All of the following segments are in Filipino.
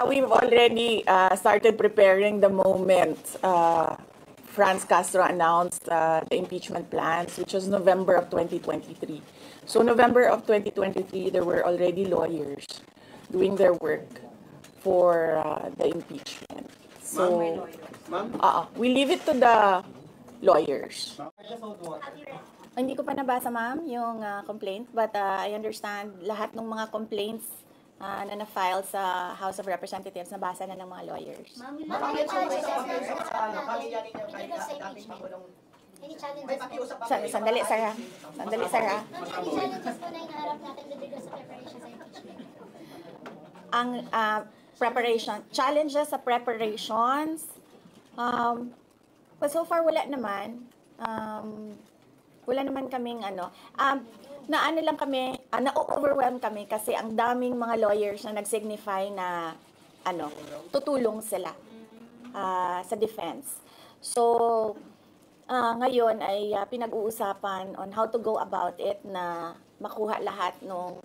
We've already started preparing the moment Franz Castro announced the impeachment plans, which was November of 2023. So November of 2023, there were already lawyers doing their work for the impeachment. So, we leave it to the lawyers. Hindi ko pa nabasa, ma'am, yung complaint, but I understand lahat ng mga complaints na na-file sa House of Representatives, nabasa na ng mga lawyers. Ma'am, any challenges Sandali, Sarah. Sandali, Sarah. Any challenges po na hinaharap natin with regards sa preparation sa impeachment? Ang preparation, challenges sa preparations, but so far wala naman. Wala naman kaming lang kami, na-overwhelm kami kasi ang daming mga lawyers na nag-signify na tutulong sila sa defense. So, ngayon ay pinag-uusapan on how to go about it na makuha lahat ng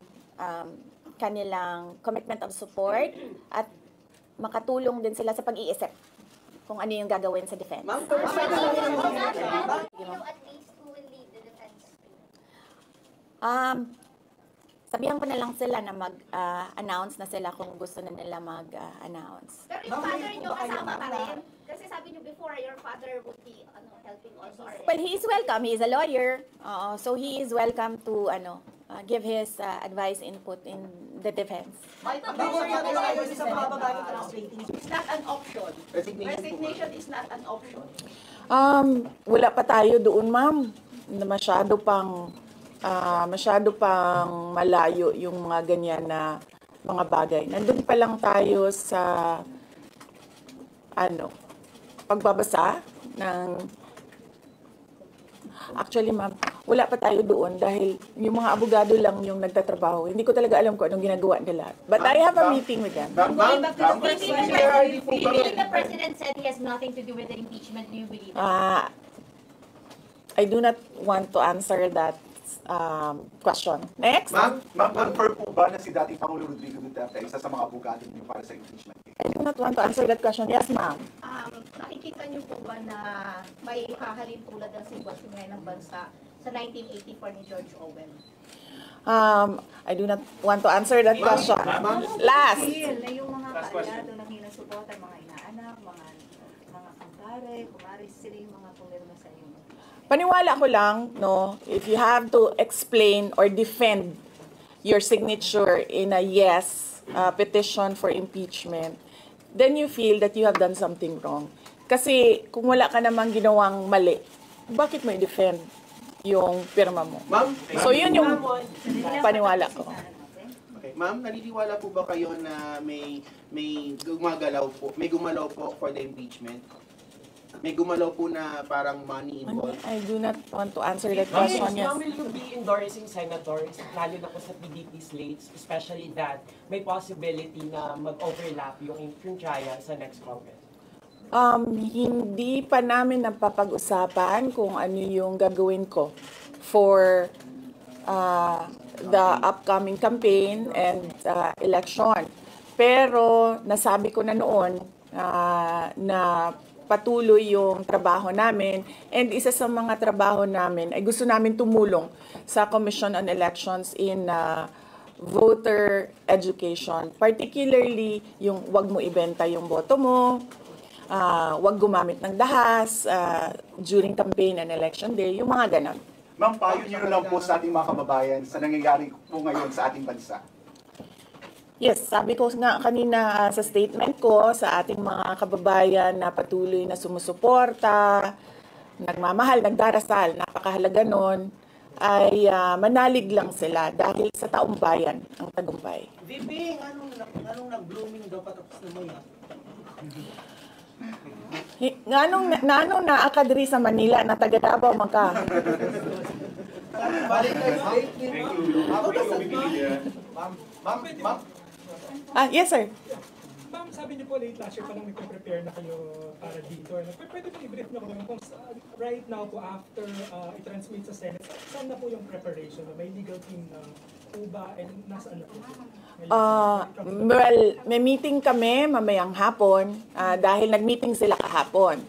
kanilang commitment of support at makatulong din sila sa pag-iisip kung ano yung gagawin sa defense. Sabihan ko na lang sila na mag-announce na sila kung gusto na nila mag-announce. Pero yung father nyo kasama pa rin? Kasi sabi nyo before, your father would be helping also. Well, he is welcome. He is a lawyer. So he is welcome to give his advice input in the defense. It's not an option. Resignation is not an option. Wala pa tayo doon, ma'am. Masyado pang malayo yung mga ganyan na mga bagay. Nandun pa lang tayo sa pagbabasa ng actually, ma'am, wala pa tayo doon dahil yung mga abogado lang yung nagtatrabaho. Hindi ko talaga alam kung anong ginagawa nila. But I have a meeting with them. Going back to the president, do you believe the president said he has nothing to do with the impeachment? Do you believe that? I do not want to answer that question. Next. Ma'am, confirm po ba na si dating Pangulo Rodrigo Duterte isa sa mga abogado niyo para sa impeachment? I do not want to answer that question. Yes, ma'am. Nakikita niyo po ba na may hahalin tulad ng sitwasyon ngayon ng bansa sa 1984 ni George Orwell? I do not want to answer that question. Last. Na yung mga kaalyado na hinasuporta, mga inaanak, mga kumpare, kumari, sila yung mga pumirma sa inyo. Paniwala ko lang, no, if you have to explain or defend your signature in a yes petition for impeachment, then you feel that you have done something wrong. Kasi kung wala ka namang ginawang mali, bakit mo i-defend yung pirma mo? So yun yung paniwala ko. Okay. Ma'am, naniniwala po ba kayo na may gumalaw po for the impeachment? May gumalaw po na parang money involved? I do not want to answer that question. Yes. Will you be endorsing senators, lalo na po sa PDP slates, especially that may possibility na mag-overlap yung trial sa next Congress? Hindi pa namin napapag-usapan kung ano yung gagawin ko for the upcoming campaign and election. Pero nasabi ko na noon na patuloy yung trabaho namin, and isa sa mga trabaho namin ay gusto namin tumulong sa Commission on Elections in voter education, particularly yung wag mo ibenta yung boto mo, wag gumamit ng dahas during campaign and election day, yung mga ganon. Ma'am, payo niyo lang po sa ating mga kababayan sa nangyayari po ngayon sa ating bansa. Yes, sabi ko nga kanina sa statement ko sa ating mga kababayan na patuloy na sumusuporta, nagmamahal, nagdarasal, napakahalaga nun, ay manalig lang sila dahil sa taong bayan ang tagumpay. Bibing, anong nag-blooming daw patapos na mo yan? Nganong naakadri sa Manila na taga Davao man ka? Yes, sir. Ma'am, sabi niyo po late last year pa lang nagpe-prepare na kayo para dito. Pwede mo i-brief na kung right now po after i-transmit sa Senate, saan na po yung preparation? May legal team na po ba and nasaan na po? Well, may meeting kami mamayang hapon dahil nag-meeting sila kahapon.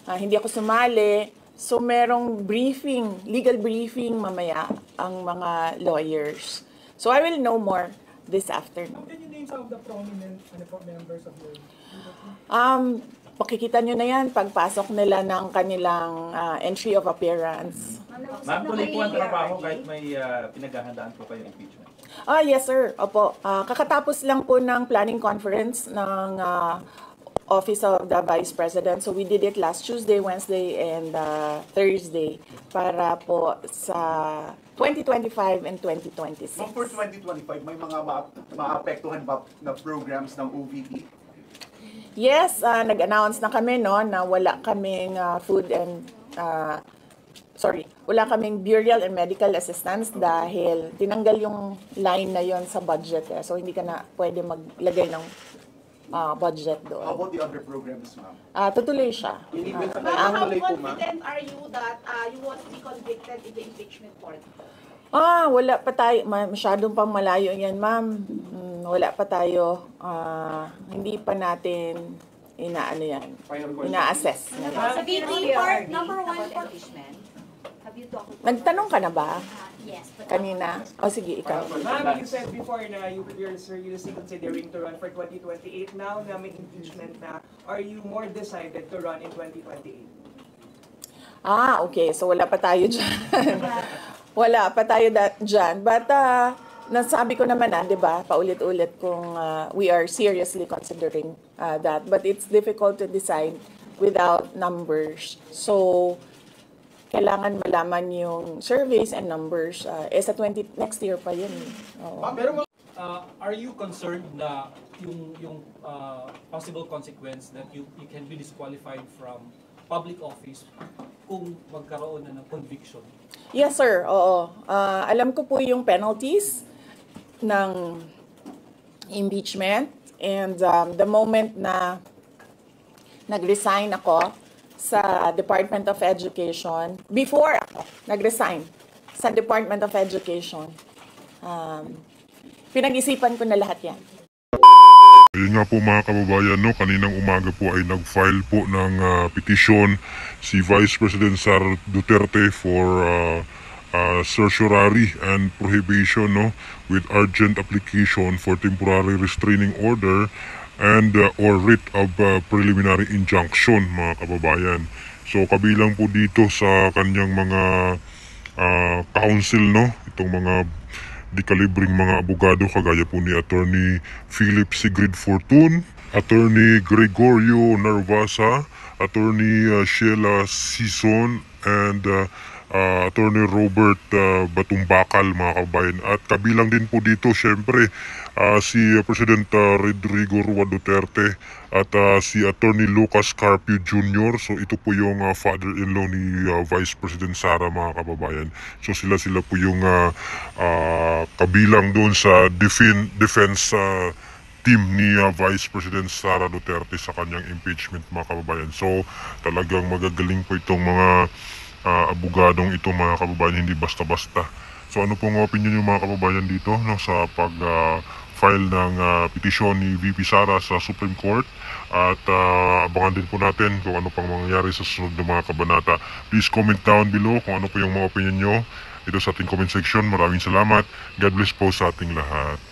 Hindi ako sumali, so merong briefing, legal briefing mamaya ang mga lawyers. So I will know more this afternoon. Can you name some of the prominent members of your Pakikita nyo na yan pagpasok nila ng kanilang entry of appearance. Ma'am, tuloy po ang trabaho kahit may pinaghahandaan po kayo impeachment. Yes sir, opo. Kakatapos lang po ng planning conference ng Office of the Vice President. So we did it last Tuesday, Wednesday, and Thursday para po sa 2025 and 2026. Ma'am, for 2025, may mga maapektuhan ba na programs ng OVP? Yes, nag-announce na kami na wala kaming wala kaming burial and medical assistance dahil tinanggal yung line na yon sa budget. So hindi ka na pwede maglagay ng budget doon. How about the other programs, ma'am? Tutuloy siya. Ma'am, how confident are you that you won't be convicted in the impeachment court? Wala pa tayo. Masyadong pang malayo yan, ma'am. Wala pa tayo. Hindi pa natin ina-assess. Sa VP part, number 1 for impeachment. Nagtanong ka na ba? Yes. But Kanina? Sige, ikaw. Ma'am, you said before na you're seriously considering to run for 2028. Now na may impeachment na, are you more decided to run in 2028? Okay. So wala pa tayo dyan. Wala pa tayo dyan. But nasabi ko naman di ba, paulit-ulit kung we are seriously considering that. But it's difficult to decide without numbers. So, kailangan malaman yung surveys and numbers. Sa next year pa yun. Are you concerned na yung possible consequence that you can be disqualified from public office kung magkaroon na ng conviction? Yes, sir. Oo. Alam ko po yung penalties ng impeachment. And the moment na nag-resign ako sa Department of Education, before ako nag-resign sa Department of Education, pinag-isipan ko na lahat yan. Ayun nga po mga kababayan, kaninang umaga po ay nag-file po ng petisyon si Vice President Sara Duterte for certiorari and prohibition with urgent application for temporary restraining order and or writ of preliminary injunction mga kababayan. So kabilang po dito sa kanyang mga counsel itong mga dekalibring mga abogado kagaya po ni Attorney Philip Sigrid Fortun, Attorney Gregorio Narvasa, Attorney Sheila Sison, and Attorney Robert Batumbakal mga kabayan. At kabilang din po dito syempre si President Rodrigo Roa Duterte at si Attorney Lucas Carpio Jr. So ito po yung father-in-law ni Vice President Sara mga kababayan. So sila po yung kabilang doon sa defense team ni Vice President Sara Duterte sa kanyang impeachment mga kababayan. So talagang magagaling po itong mga abogadong ito mga kababayan, hindi basta-basta. So ano pong opinion yung mga kababayan dito sa pag-file ng petisyon ni VP Sara sa Supreme Court, at abangan din po natin kung ano pang mangyayari sa susunod ng mga kabanata. Please comment down below kung ano po yung mga opinion nyo dito sa ating comment section. Maraming salamat. God bless po sa ating lahat.